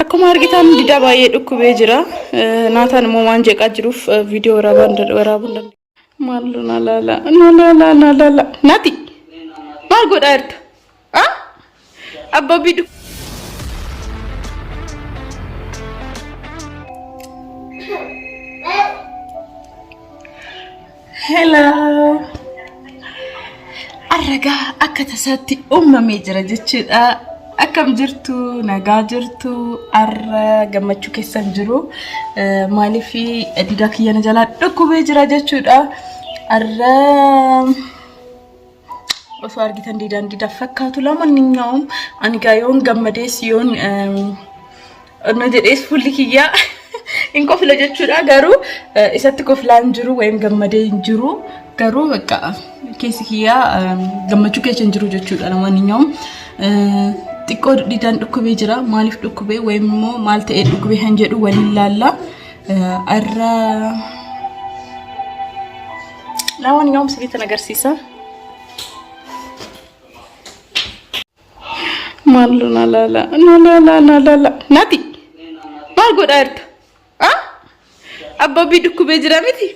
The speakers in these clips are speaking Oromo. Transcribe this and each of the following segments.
Akkuma argitan dida baay'ee dhukkubee jira. Naataan immoo waan jeeqaa jiruuf viidiyoo waraabuun dandeenya. Maallu nalala. Naati. Maal godhaa jirta? Abba bidu. Hello. Arraga akka tasaatti uumamee jira jechuudha. Akkam jirtu nagaa jirtu arra gammachuu keessan jiru maaliif dida kiyyana jala dhukkubee jira jechuudha. Arra osoo argitan dida fakkaatu lamanniinyaa'um ani gaayoon gammadees yoon na jedhees fulli kiyyaa in kofla jechuudha. Garuu isatti koflaan jiru wayim gammadee hin jiru. Garuu bakka keessi kiyyaa gammachuu keessan jiru jechuudha lamanniinyaa'um. Xiqqoo didaan dhukkubee jira. Maaliif dhukkubee wayim immoo maal ta'ee dhukkubee han jedhu waliin laalla. Arra lamanniinyaa'um sirriitti agarsiisa. Maallu nalala. Naati. Maal godhaa jirta? Abba bidu dhukkubee jira miti?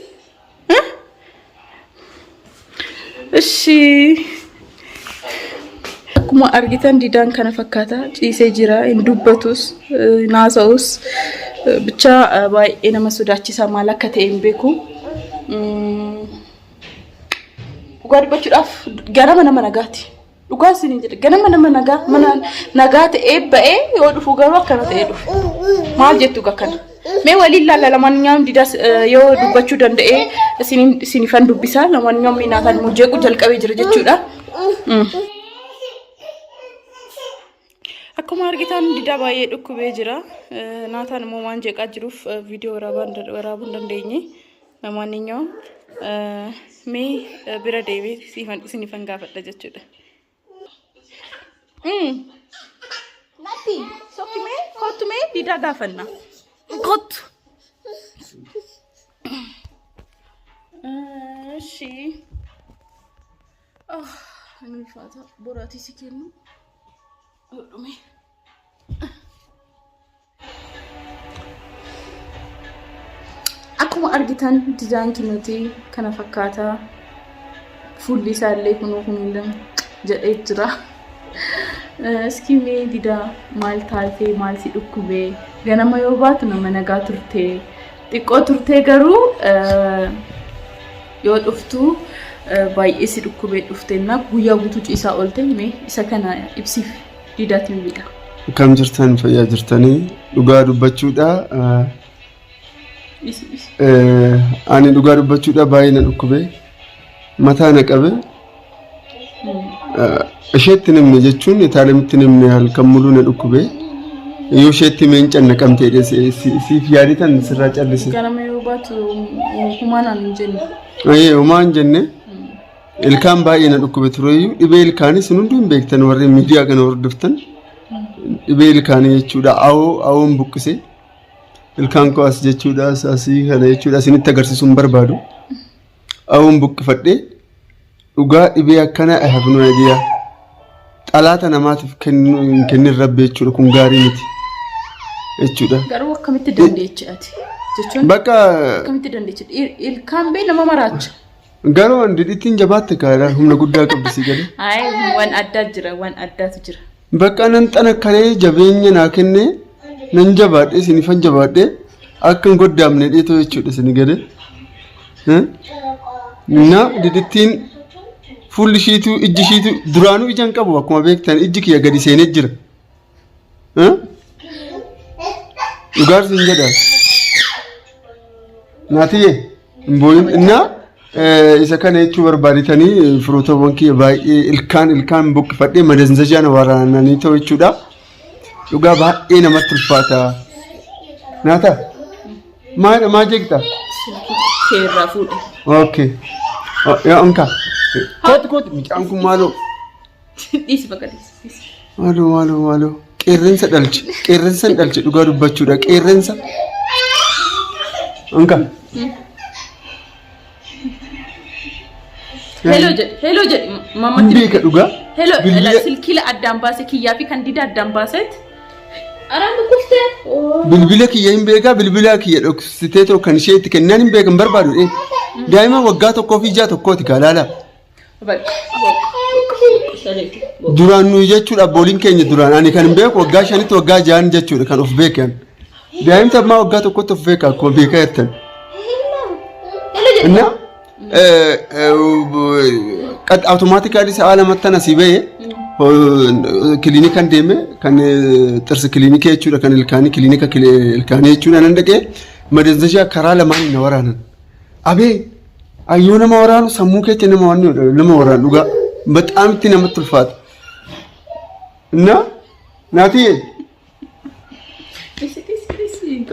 Ishi. Akkuma argitan didaan kana fakkaata ciisee jira. Hin dubbatus, naasa'us. Bicha baay'ee nama sodaachisaa maal akka ta'e hin beeku. Dhugaa dubbachuudhaaf ganama nama nagaati. Dhugaa isin jedhe ganama nama nagaa ta'ee ba'ee yoo dhufu garuu akkana ta'ee dhufu. Maal jettu gakkana? Mee waliin laalla lamanniinyaa'um didas yoo dubbachuu danda'e isinifan dubbisaa. Lamanniinyaa'um naataan immoo jeequu jalqabee jira jechuudha. Akkuma argitan dida baay'ee dhukkubee jira. Naataan immoo waan jeeqaa jiruuf viidiyoo waraabuun dandeenye. Lamanniinyaa'um mee bira deebee isinifan gaafadha jechuudha. Naati, sokkimee, kottumee dida gaafanna. Kottu. Shi. Ani faata boraati si kennu. Dhume. Akkuma argitan didaan kinuti kana fakkaata. Fulli isaallee kunuun jedhee jira. Skimee dida maal taatee maal si dhukkubee ganama yoo baatu nama nagaa turtee xiqqoo turtee garuu yoo dhuftu baay'ee si dhukkubee dhufteenna guyyaa guutuu ciisaa oolte mee isa kana ibsiif didaatiin bida. Akkam jirtan fayyaa jirtanii dhugaa dubbachuudha. Ani dhugaa dubbachuudha baay'ee na dhukkubee mataa na qabee. Isheetti namni jechuun itaalamitti namni halkan muluu na dhukkubee yoo isheetti meencan na qabtee siif yaaditan sirraa callise. Ganama yoo baatu humaan hin jenne. Humaan jenne ilkaan baay'ee na dhukkube tureyyuu dhibee ilkaanis hundi hin beektan warri miidiyaa kana hordoftan dhibee ilkaanii jechuudha. Awoon buqqise ilkaan koo as jechuudha asii kana jechuudha isinitti agarsiisuun barbaadu. Awoon buqqifadhee dhugaa dhibee akkana hafnu nagiyaa. Xalaata namaatiif kennin rabbi jechuudha kun gaarii miti jechuudha. Garuu akkamitti dandeechi ati jechuun bakka akkamitti dandeechi ilkaan bee nama maraacha. Garuu didittiin jabaatte kaadha humna guddaa qabdisi gadi. Waan addaa jira waan addaatu jira. Bakka nan xana kalee jabeenya naa kennee nan jabaadhee isinifan jabaadhee akka hin goddaamne dheetoo jechuudha isin gadi. Na didittiin fulli shiitu ijji shiitu duraanuu ijaan qabu akkuma beektan ijji kiyya gadi seenee jira. Dhugaarsi hin jedha. Naatiyyee mbooyin innaa isa kana jechuu barbaaditanii firootawwan kiyya baay'ee ilkaan buqqifadhee madansajaan waraananii ta'u jechuudha. Dhugaa baay'ee namatti ulfaata. Naata maa jeeqxa? Keerraa fuudhe. Okay. Yaa onka. Kooti mucaan kun maaloo? Dhiisi bakka dhiisi. Maaloo. Qeerransa dhalche dhugaa dubbachuudha qeerransa. Onka. Hello mama beeka dhugaa. Hello silkila addaan baase kiyyaa fi kan dida addaan baaseet. Araan kuftee. bilbila kiyya hin beekaa bilbila kiyya dhoksitee too kan ishee itti kennan hin beekan barbaadu daa'ima waggaa tokkoo fi ijaa tokkooti kaalaala. Duraan nuyi jechuudha abbooliin keenya duraan ani kan hin beeku waggaa 5 waggaa 6 jechuudha kan of beekan. Daa'imta ammaa waggaa tokkotti of beekaa akkuma beekaa jirtan. Inna automaatikaalii sa'a lamatti asii bahee kiliinikaan deeme kan xirsi kiliinikii jechuudha kan ilkaanii kiliinika ilkaanii jechuudha nan dhaqee madenzashaa karaa lamaan na waraanan. Abee ayyoo nama waraanu sammuu keetti nama waraanu dhugaa በጣም itti namatti ulfaata. Inna naati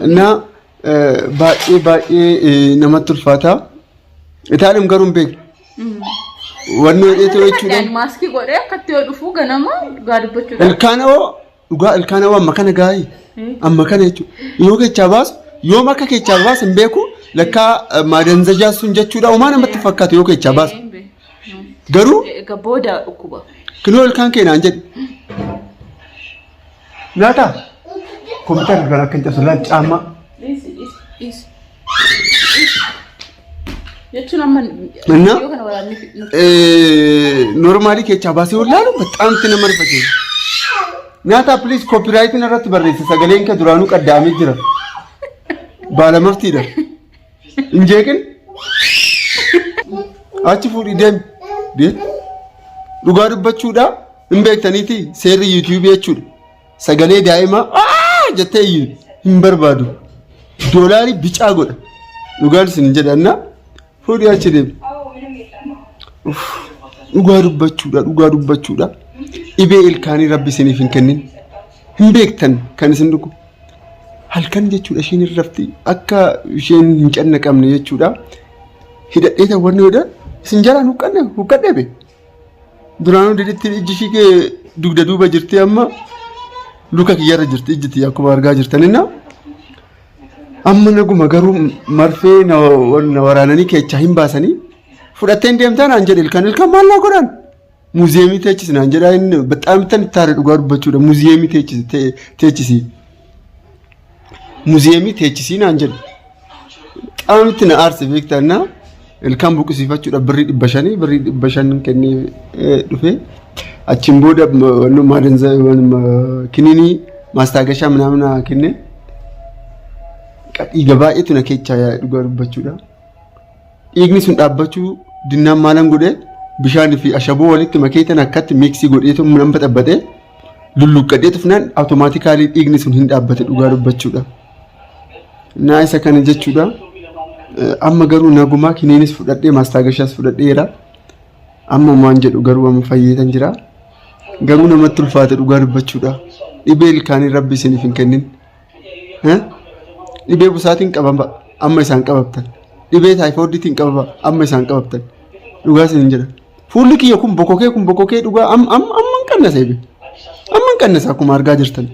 inna baay'ee namatti ulfaata. Itaalim garuu hin beeku. Wanni dheetoo jechuudha. Maaskii godhee akkatti yoo dhufu ganama dhugaa dubbachuudha. Ilkaanawoo dhugaa ilkaanawoo amma kana gaa'ii amma kana jechuudha. Yoo keechaa baasu yoo makka keechaa baasu hin beeku lakkaa maadenzajaa sun jechuudha. Uumaa namatti fakkaatu yoo keechaa baasu. Garuu booda dhukkuba. Kiloo ilkaan keenaan jedhu. Laata kompiitara kan akka hin cabsulaan caammaa. Jechuun amma yoo kana waraanni normaalii keechaa baasee wallaalu በጣም nama rifachiisa. Nyaata please copyrightiin irratti barreesse sagaleen kee duraanuu qaddaamee jira. Baala maftiidha. Injeeqin achi fuudhii deemi. Dhugaa dubbachuudha hin beektaniiti seerri YouTube jechuudha. Sagalee daa'imaa jettee hin barbaadu. Doolaarii bicaa godha. Dhugaan isin jedhanna. Fuudhii achi deemi. Dhugaa dubbachuudha. Dhibee ilkaanii rabbi isiniif hin kennin. Hin beektan kan isin dhugu. Halkan jechuudha isheen hin rafti akka isheen hin cannaqamne jechuudha. Hidhadhee ta'wanni hodha isin jalaan huqqadhee be. Duraanuu diditti ijji ishee kee dugda duuba jirti amma luka kiyyarra jirti ijjiti akkuma argaa jirtanina. Amma naguma garuu marfee na waraananii keechaa hin baasanii fudhattee deemtaa naan jedhe ilkaan maal naa godhan muuziyeemii teechisi naan jedhaa inni bexaam ittan ittaare dhugaa dubbachuudha muuziyeemii teechisi muuziyeemii teechisii naan jedhe qaamitti na aarse beektaannaa ilkaan buqqisiifachuudha birrii 500 kennee dhufe achiin booda wanno maadenza kiniinii maastaagashaa ምናምን kennee dhiiga baay'eetu na keechaa dhugaa dubbachuudha. Dhiigni sun dhaabbachuu dinnaan maalan godhee bishaan fi ashaboo walitti makeetan akkatti miiksii godheetu nan baxabbatee lulluqqadhee tufnaan automaatikaalii dhiigni sun hin dhaabbate dhugaa dubbachuudha. Naa isa kana jechuudha. Amma garuu nagumaa kiniinis fudhadhee maastaagashaas fudhadheera. Amma waan jedhu garuu amma fayyeetan jira. Garuu namatti ulfaate dhugaa dubbachuudha. Dhibee ilkaanii rabbi isiniif hin kennin. Dhibee busaatiin qabama amma isaan qababtan. Dhibee taayifoodiitiin qabama amma isaan qababtan. Dhugaa isin jedha. Fuulli kiyya kun bokokee dhugaa amman qannasa ebe. Amman qannasa akkuma argaa jirtan.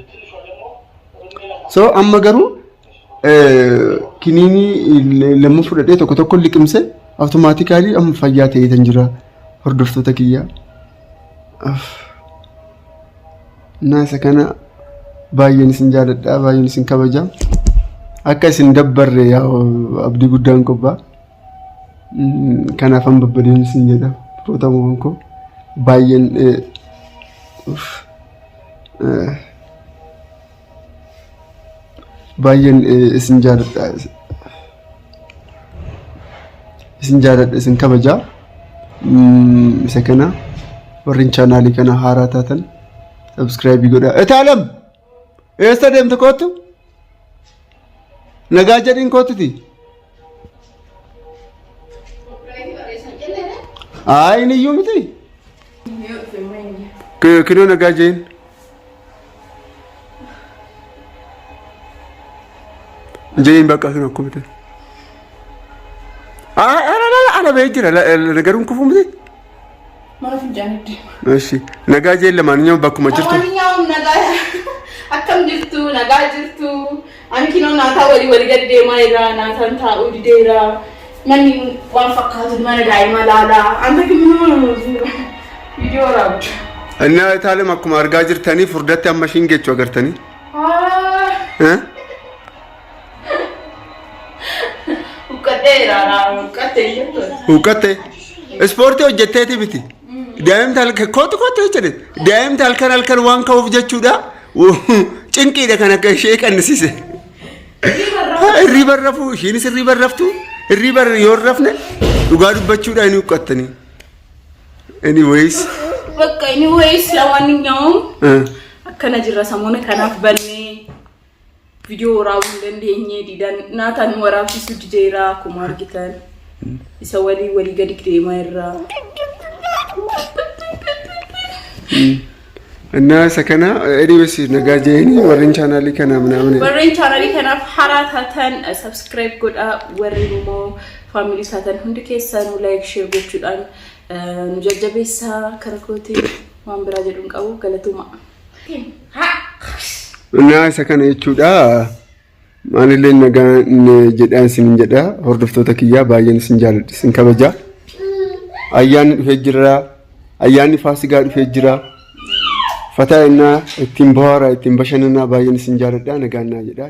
So amma garuu kiniinii lamma fudhadhee tokko liqimse automaatikaalii amma fayyaa ta'eetan jira hordoftoota kiyyaa. Naa isa kana baay'een isin jaaladha baay'een isin kabaja. Akka isin dabbarre yaa abdii guddaan qobbaa. Kanaaf an babbadeen isin jedha firootamuun koo baay'een baay'een isin jaaladha isin kabaja. Isa kana warri chaanaalii kana haaraa taatan subscribe godhaa. Etaalam eessa deemte kootu? Nagaa jedhiin kootuti. Inni iyyuu miti. Kinoo nagaa jeen. Jeen bakka kinoo akkuma ta'e. Ana ba'ee jira nagaruun kufuu miti. Mana finjaanitti. Eeshi nagaa jeen lamaaniyyuu bakkuma jirtu. Lamaaniyyuu nagaa akkam jirtu nagaa jirtu. Ani kinoo naataa walii gadi deemaa jira naataan taa'uu dideera. Manni waan fakkaatu mana daa'ima laalaa. Anta kiminoo viidiyoo raabdu. Innaa taalee akkuma argaa jirtanii furdatti amma ishiin geechuu agartanii. Huqqatte. Ispoortii hojjetteeti biti. Daa'imti halkan kootu jechuudha. Daa'imti halkan waan ka'uuf jechuudha. Cinqiidha kan akka ishee qannisiise. Hirriba rafuu ishiinis hirriba raftu. Hirriba yoo rafne dhugaa dubbachuudhaan ni huqqattanii. Anyways. Bakka anyways lamaaniyyuu akkana jirra samuuna kanaaf bannee video raawwuu dandeenye didan naataan waraabsisu dideera akkuma argitan isa walii gadi deemaa irraa. Annaa isa kana anyways nagaa jeeni warreen chaanaalii kana manaamne. Warreen chaanaalii kanaaf haraa taatan subscribe godhaa warri immoo faamilii taatan hundi keessanuu like share gochuudhaan nu jajjabeessaa karaa kootii waan biraa jedhuun qabu galatuma. Naa isa kana jechuudha. Maanillee nagaa jedhaan isin jedha hordoftoota kiyyaa baay'een isin jaalladha isin kabaja. Ayyaanni dhufee jira. Ayyaanni Faasigaa dhufee jira. Fataa innaa ittiin bohaara ittiin bashannanaa baay'een isin jaalladha nagaan naa jedhaa.